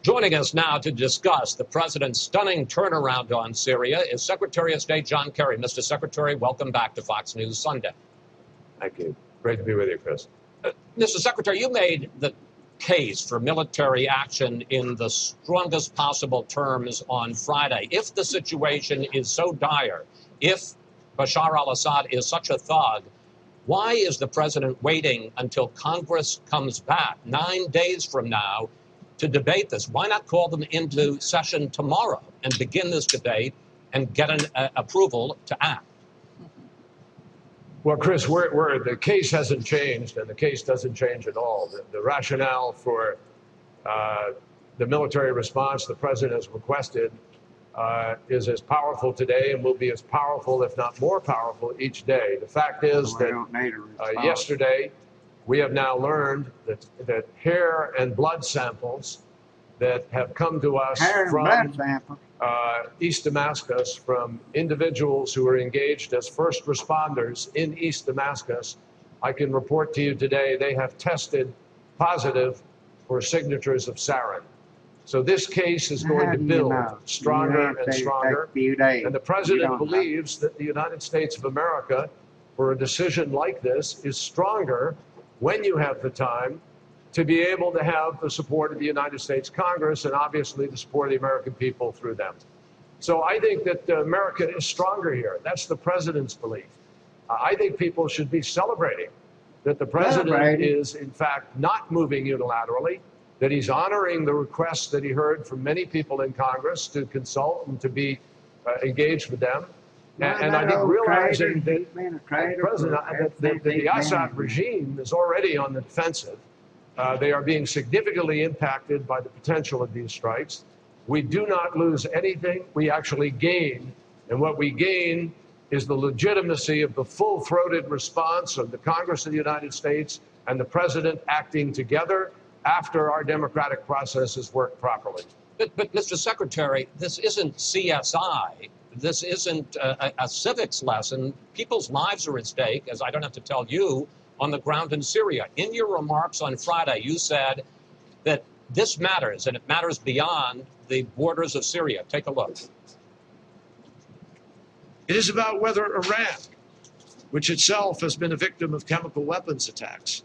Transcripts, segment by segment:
Joining us now to discuss the president's stunning turnaround on Syria is Secretary of State John Kerry. Mr. Secretary, welcome back to Fox News Sunday. Thank you. Great to be with you, Chris. Mr. Secretary, you made the case for military action in the strongest possible terms on Friday. If the situation is so dire, if Bashar al-Assad is such a thug, why is the president waiting until Congress comes back 9 days from now to debate this? Why not call them into session tomorrow and begin this debate and get an approval to act? Well, Chris, the case hasn't changed, and the case doesn't change at all. The rationale for the military response the president has requested is as powerful today and will be as powerful, if not more powerful, each day. The fact is that yesterday we have now learned that hair and blood samples that have come to us from East Damascus, from individuals who are engaged as first responders in East Damascus, I can report to you today they have tested positive for signatures of sarin. So this case is going to build stronger and stronger. And the president believes that the United States of America, for a decision like this, is stronger when you have the time to be able to have the support of the United States Congress and obviously the support of the American people through them. So I think that America is stronger here. That's the president's belief. I think people should be celebrating that the president is, in fact, not moving unilaterally, that he's honoring the requests that he heard from many people in Congress to consult and to be engaged with them. And I think realizing that the Assad regime is already on the defensive. They are being significantly impacted by the potential of these strikes. We do not lose anything. We actually gain. And what we gain is the legitimacy of the full-throated response of the Congress of the United States and the president acting together after our democratic process has worked properly. But Mr. Secretary, this isn't CSI. This isn't a civics lesson. People's lives are at stake, as I don't have to tell you, on the ground in Syria. In your remarks on Friday, you said that this matters, and it matters beyond the borders of Syria. Take a look. It is about whether Iran, which itself has been a victim of chemical weapons attacks,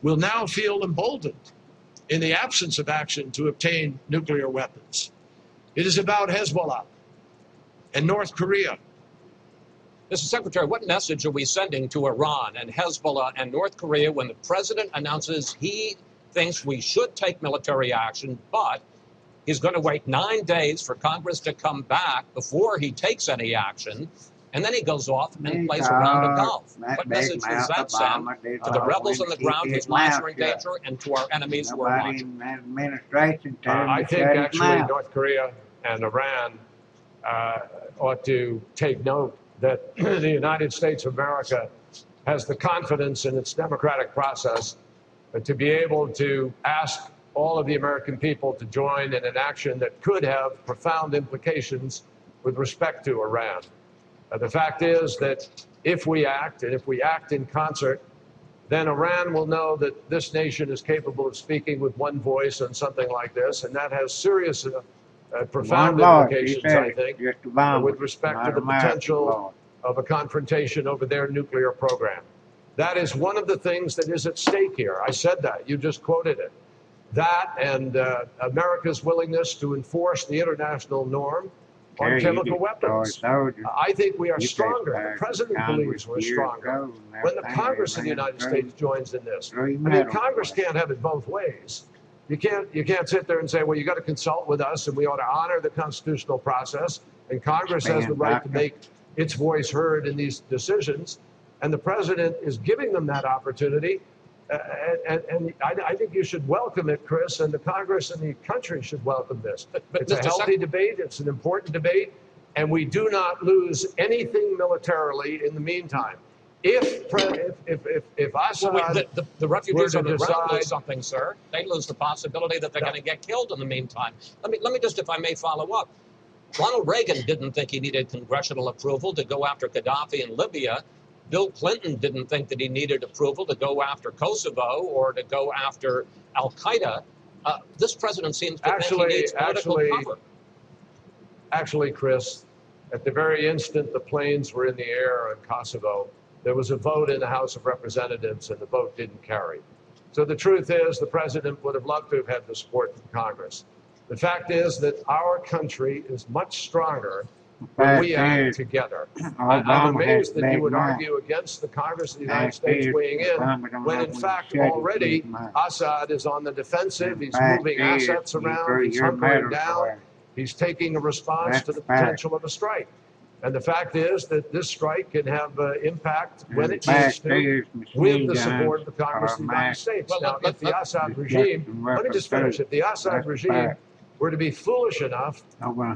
will now feel emboldened in the absence of action to obtain nuclear weapons. It is about Hezbollah and North Korea. Mr. Secretary, what message are we sending to Iran and Hezbollah and North Korea when the president announces he thinks we should take military action, but he's going to wait 9 days for Congress to come back before he takes any action, and then he goes off and plays a round of golf? What message does that send to the rebels on the ground whose lives are in danger and to our enemies who are watching? I think actually North Korea and Iran ought to take note that the United States of America has the confidence in its democratic process to be able to ask all of the American people to join in an action that could have profound implications with respect to Iran. The fact is that if we act, and if we act in concert, then Iran will know that this nation is capable of speaking with one voice on something like this, and that has serious profound implications, I think, with respect to the potential of a confrontation over their nuclear program. That is one of the things that is at stake here. I said that. You just quoted it. That and America's willingness to enforce the international norm on chemical weapons. I think we are stronger. The president believes we're stronger when the Congress of the United States joins in this. I mean, Congress can't have it both ways. You can't sit there and say, well, you got to consult with us and we ought to honor the constitutional process, and Congress has the right to make its voice heard in these decisions, and the president is giving them that opportunity. And I think you should welcome it, Chris, and the Congress and the country should welcome this. It's a healthy debate. It's an important debate, and we do not lose anything militarily in the meantime. If Assad the refugees were on to the ground lose decide, something, sir, they lose the possibility that they're going to get killed in the meantime. Let me just, if I may, follow up. Ronald Reagan didn't think he needed congressional approval to go after Gaddafi in Libya. Bill Clinton didn't think that he needed approval to go after Kosovo or to go after Al-Qaeda. This president seems to think he needs political cover. Actually, Chris, at the very instant the planes were in the air in Kosovo, there was a vote in the House of Representatives, and the vote didn't carry. So the truth is, the president would have loved to have had the support from Congress. The fact is that our country is much stronger when we act together. I'm amazed that you would argue against the Congress of the United States weighing in, when in fact already Assad is on the defensive. He's moving assets around, he's hunkering down, he's taking a response to the potential of a strike. And the fact is that this strike can have impact when it needs to, with the support of the Congress of the United States. Now, if the Assad regime, let me just finish, if the Assad regime were to be foolish enough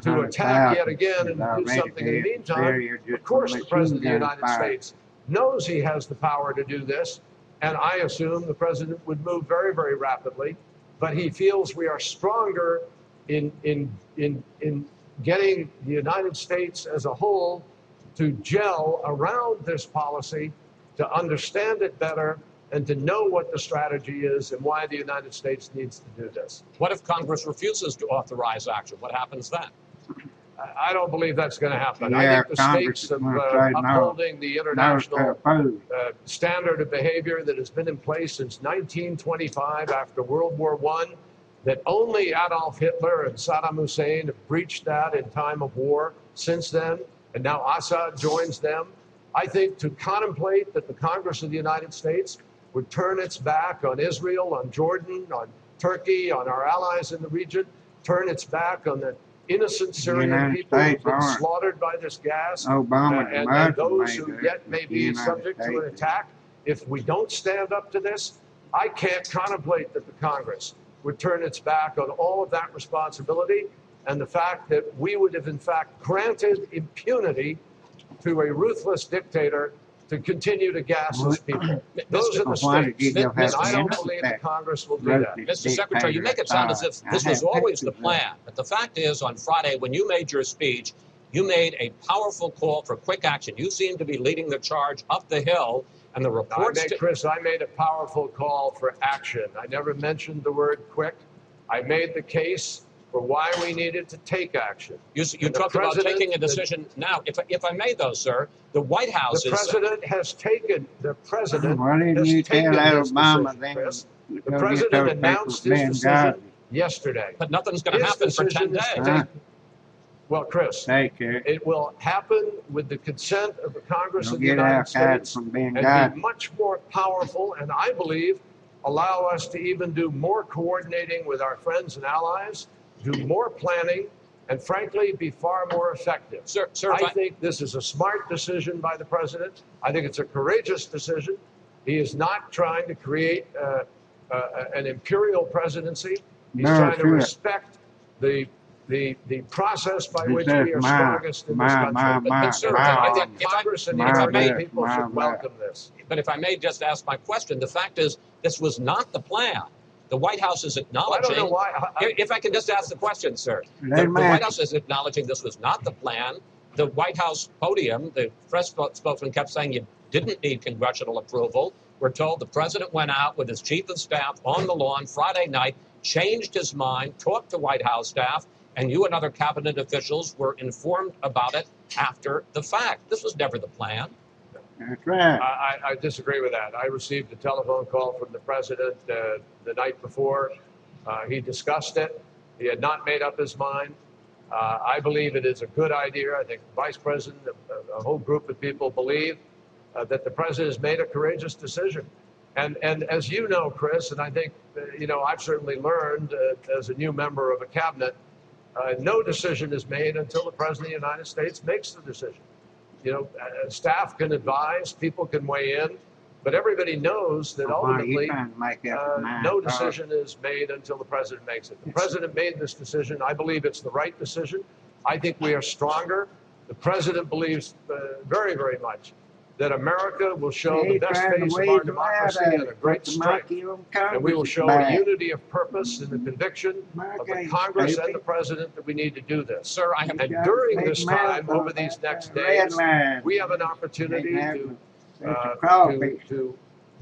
to attack yet again and do something in the meantime, of course the President of the United States knows he has the power to do this, and I assume the President would move very, very rapidly, but he feels we are stronger in getting the United States as a whole to gel around this policy, to understand it better, and to know what the strategy is and why the United States needs to do this. What if Congress refuses to authorize action? What happens then? I don't believe that's going to happen. I think the stakes of upholding the international standard of behavior that has been in place since 1925 after World War I, that only Adolf Hitler and Saddam Hussein have breached that in time of war since then, and now Assad joins them. I think to contemplate that the Congress of the United States would turn its back on Israel, on Jordan, on Turkey, on our allies in the region, turn its back on the innocent Syrian people who've been slaughtered by this gas, and those who yet may be subject to an attack. If we don't stand up to this, I can't contemplate that the Congress would turn its back on all of that responsibility, and the fact that we would have in fact granted impunity to a ruthless dictator to continue to gas his people. Those are the stakes, and I don't believe the Congress will do that. Mr. Secretary, you make it sound as if this was always the plan, but the fact is, on Friday, when you made your speech, you made a powerful call for quick action. You seem to be leading the charge up the hill, and the reports... Chris, I made a powerful call for action. I never mentioned the word quick. I made the case for why we needed to take action. You talked about taking a decision now. If I may, though, sir, the White House the president has taken the president Why didn't you tell that Obama then? The president announced his decision yesterday. But nothing's going to happen for 10 days. Well, Chris, it will happen with the consent of the Congress of the United States and be much more powerful, and I believe allow us to even do more coordinating with our friends and allies, do more planning, and frankly, be far more effective. Sir, I think this is a smart decision by the president. I think it's a courageous decision. He is not trying to create an imperial presidency. He's trying to respect the process by which we are strongest in this country. But sir, I think Congress and the American people should welcome this. But if I may just ask my question, the fact is, this was not the plan. The White House is acknowledging... I don't know why. If I can just ask the question, sir. The White House is acknowledging this was not the plan. The White House podium, the press spokesman kept saying you didn't need congressional approval. We're told the president went out with his chief of staff on the lawn Friday night, changed his mind, talked to White House staff, and you and other cabinet officials were informed about it after the fact. This was never the plan. That's right. I disagree with that. I received a telephone call from the president the night before. He discussed it. He had not made up his mind. I believe it is a good idea. I think the vice president, a whole group of people believe that the president has made a courageous decision. And as you know, Chris, and I think, I've certainly learned as a new member of a cabinet, no decision is made until the president of the United States makes the decision. Staff can advise, people can weigh in, but everybody knows that ultimately no decision is made until the president makes it. The president made this decision. I believe it's the right decision. I think we are stronger. The president believes very, very much that America will show the best face of our democracy and a great strength. And we will show a unity of purpose and the conviction of the Congress and the President that we need to do this. Sir, and during this time, over these next days, we have an opportunity to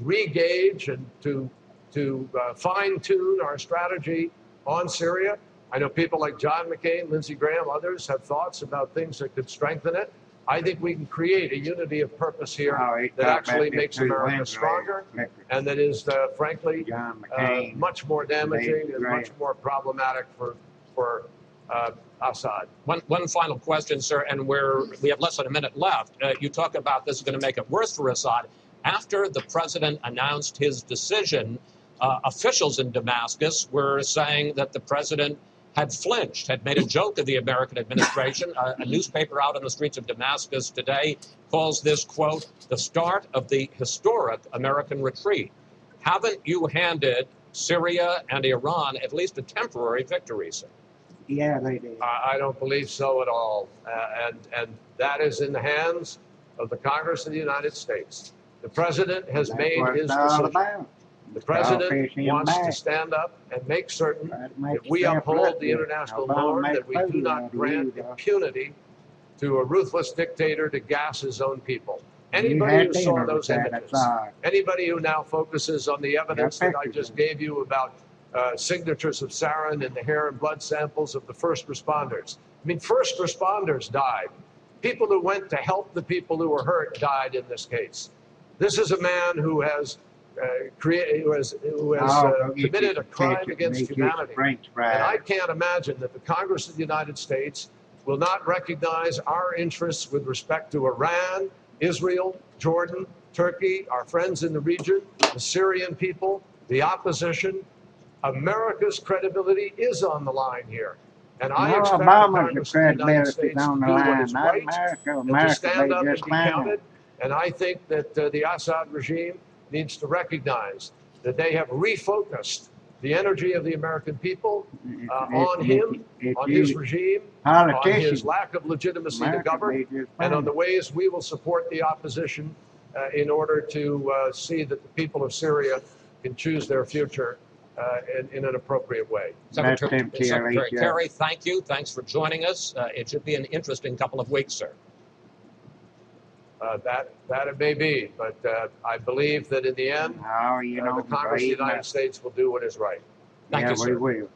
re-gauge and to to fine-tune our strategy on Syria. I know people like John McCain, Lindsey Graham, others have thoughts about things that could strengthen it. I think we can create a unity of purpose here that actually makes America stronger and that is, frankly, much more damaging and much more problematic for Assad. One final question, sir, and we have less than a minute left. You talk about this is going to make it worse for Assad. After the president announced his decision, officials in Damascus were saying that the president had flinched, had made a joke of the American administration. A newspaper out on the streets of Damascus today calls this, quote, the start of the historic American retreat. Haven't you handed Syria and Iran at least a temporary victory, sir? Yeah, they did. I don't believe so at all. And that is in the hands of the Congress of the United States. The president has made his decision. The president wants to stand up and make certain that we uphold the international norm, that we do not grant impunity to a ruthless dictator to gas his own people. Anybody who saw those images, anybody who now focuses on the evidence that I just gave you about signatures of sarin in the hair and blood samples of the first responders. I mean, first responders died. People who went to help the people who were hurt died in this case. This is a man who has committed a crime against humanity. And I can't imagine that the Congress of the United States will not recognize our interests with respect to Iran, Israel, Jordan, Turkey, our friends in the region, the Syrian people, the opposition. America's credibility is on the line here. And I expect the Congress of the United States to do what is right and to stand up and be counted. And I think that the Assad regime needs to recognize that they have refocused the energy of the American people on him, on his regime, on his lack of legitimacy to govern, and on the ways we will support the opposition in order to see that the people of Syria can choose their future in an appropriate way. Secretary Kerry, thank you. Thanks for joining us. It should be an interesting couple of weeks, sir. That it may be, but I believe that in the end, the Congress of the United States will do what is right. Thank you, sir. We will.